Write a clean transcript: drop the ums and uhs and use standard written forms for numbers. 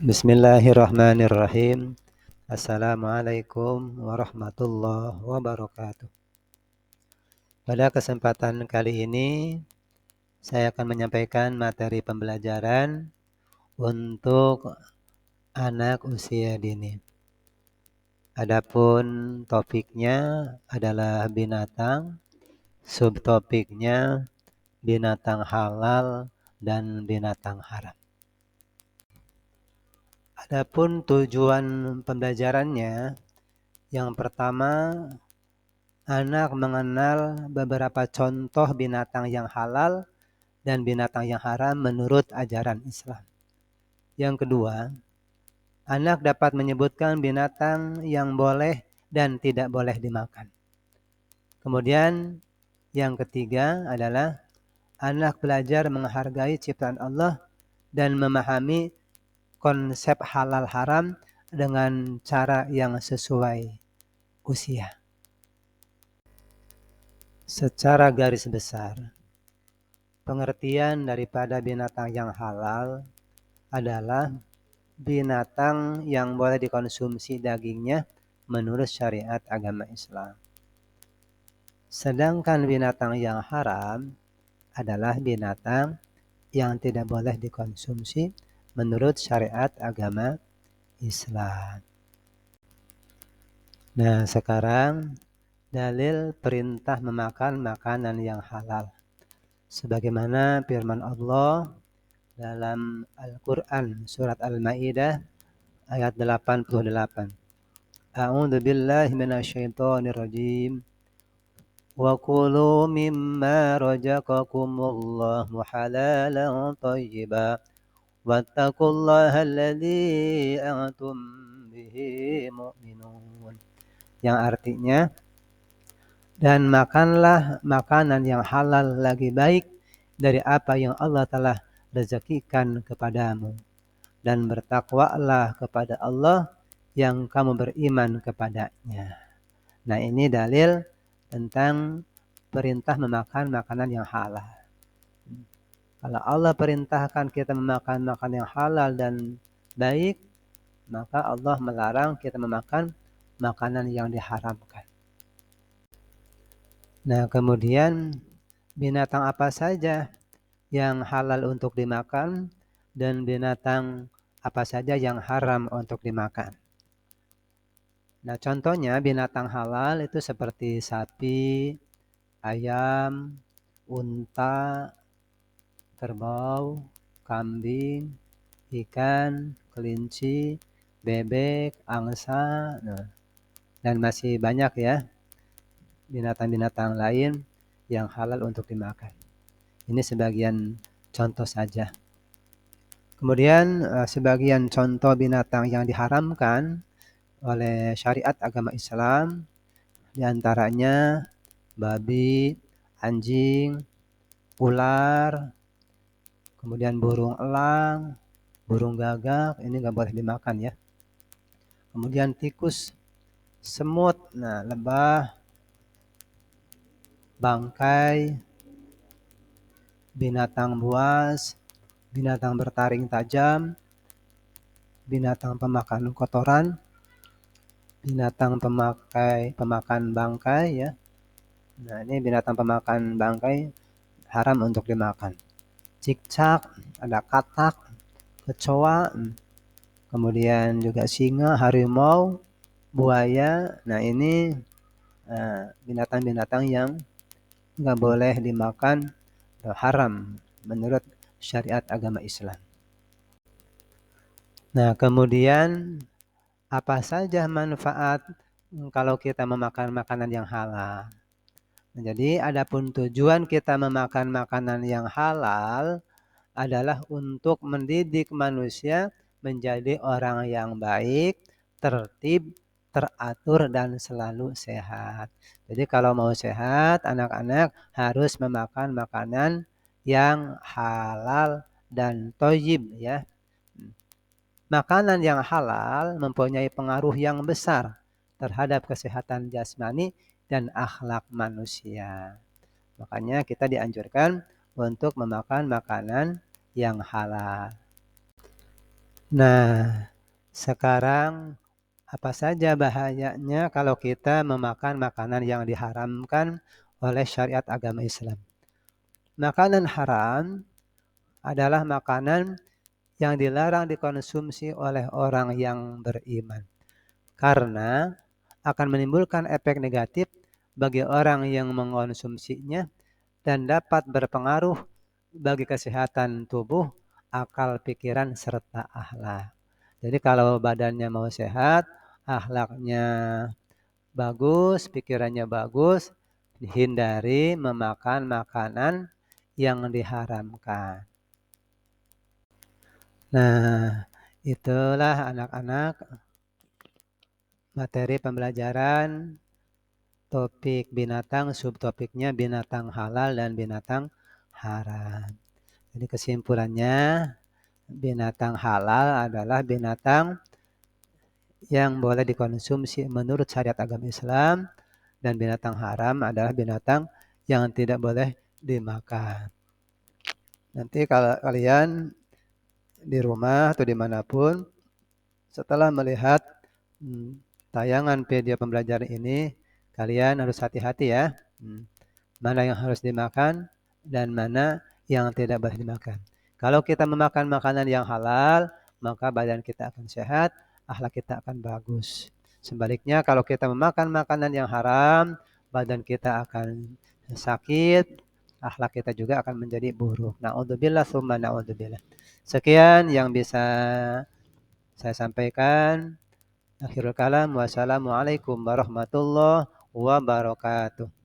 Bismillahirrahmanirrahim. Assalamualaikum warahmatullahi wabarakatuh. Pada kesempatan kali ini, saya akan menyampaikan materi pembelajaran untuk anak usia dini. Adapun topiknya adalah binatang, subtopiknya binatang halal dan binatang haram. Adapun tujuan pembelajarannya, yang pertama, anak mengenal beberapa contoh binatang yang halal dan binatang yang haram menurut ajaran Islam. Yang kedua, anak dapat menyebutkan binatang yang boleh dan tidak boleh dimakan. Kemudian yang ketiga adalah anak belajar menghargai ciptaan Allah dan memahami konsep halal haram dengan cara yang sesuai usia. Secara garis besar, pengertian daripada binatang yang halal adalah binatang yang boleh dikonsumsi dagingnya menurut syariat agama Islam. Sedangkan binatang yang haram adalah binatang yang tidak boleh dikonsumsi menurut syariat agama Islam. Nah, sekarang dalil perintah memakan makanan yang halal. Sebagaimana firman Allah dalam Al-Quran surat Al-Ma'idah ayat 88. A'udzu billahi minasyaitonir rajim. Wa kulu mimma razaqakumullahu halalan thayyiban wattaqullaha alladzi antum bihi mu'minun. Yang artinya, dan makanlah makanan yang halal lagi baik dari apa yang Allah telah rezekikan kepadamu, dan bertakwalah kepada Allah yang kamu beriman kepadanya. Nah, ini dalil tentang perintah memakan makanan yang halal. Kalau Allah perintahkan kita memakan makanan yang halal dan baik, maka Allah melarang kita memakan makanan yang diharamkan. Nah, kemudian binatang apa saja yang halal untuk dimakan dan binatang apa saja yang haram untuk dimakan. Nah, contohnya binatang halal itu seperti sapi, ayam, unta, kerbau, kambing, ikan, kelinci, bebek, angsa, dan masih banyak ya binatang-binatang lain yang halal untuk dimakan. Ini sebagian contoh saja. Kemudian sebagian contoh binatang yang diharamkan oleh syariat agama Islam, diantaranya babi, anjing, ular, kemudian burung elang, burung gagak, ini nggak boleh dimakan ya. Kemudian tikus, semut, lebah, bangkai, binatang buas, binatang bertaring tajam, binatang pemakan kotoran, binatang pemakan bangkai ya. Nah, ini binatang pemakan bangkai haram untuk dimakan. Cicak, ada katak, kecoa, kemudian juga singa, harimau, buaya. Nah, ini binatang-binatang yang nggak boleh dimakan, haram menurut syariat agama Islam. Nah, kemudian apa saja manfaat kalau kita memakan makanan yang halal? Nah, jadi adapun tujuan kita memakan makanan yang halal adalah untuk mendidik manusia menjadi orang yang baik, tertib, teratur, dan selalu sehat. Jadi kalau mau sehat, anak-anak harus memakan makanan yang halal dan thayyib ya. Makanan yang halal mempunyai pengaruh yang besar terhadap kesehatan jasmani dan akhlak manusia. Makanya kita dianjurkan untuk memakan makanan yang halal. Nah, sekarang apa saja bahayanya kalau kita memakan makanan yang diharamkan oleh syariat agama Islam? Makanan haram adalah makanan yang dilarang dikonsumsi oleh orang yang beriman. Karena akan menimbulkan efek negatif bagi orang yang mengkonsumsinya dan dapat berpengaruh bagi kesehatan tubuh, akal, pikiran, serta akhlak. Jadi kalau badannya mau sehat, akhlaknya bagus, pikirannya bagus, hindari memakan makanan yang diharamkan. Nah, itulah anak-anak materi pembelajaran topik binatang, subtopiknya binatang halal dan binatang haram. Jadi kesimpulannya, binatang halal adalah binatang yang boleh dikonsumsi menurut syariat agama Islam, dan binatang haram adalah binatang yang tidak boleh dimakan. Nanti kalau kalian di rumah atau dimanapun, setelah melihat tayangan video pembelajaran ini, kalian harus hati-hati ya. Mana yang harus dimakan dan mana yang tidak boleh dimakan. Kalau kita memakan makanan yang halal, maka badan kita akan sehat, akhlak kita akan bagus. Sebaliknya kalau kita memakan makanan yang haram, badan kita akan sakit, akhlak kita juga akan menjadi buruk. Na'udzubillah tsumma na'udzubillah. Sekian yang bisa saya sampaikan. Akhirul kalam. Wassalamualaikum warahmatullahi wabarakatuh.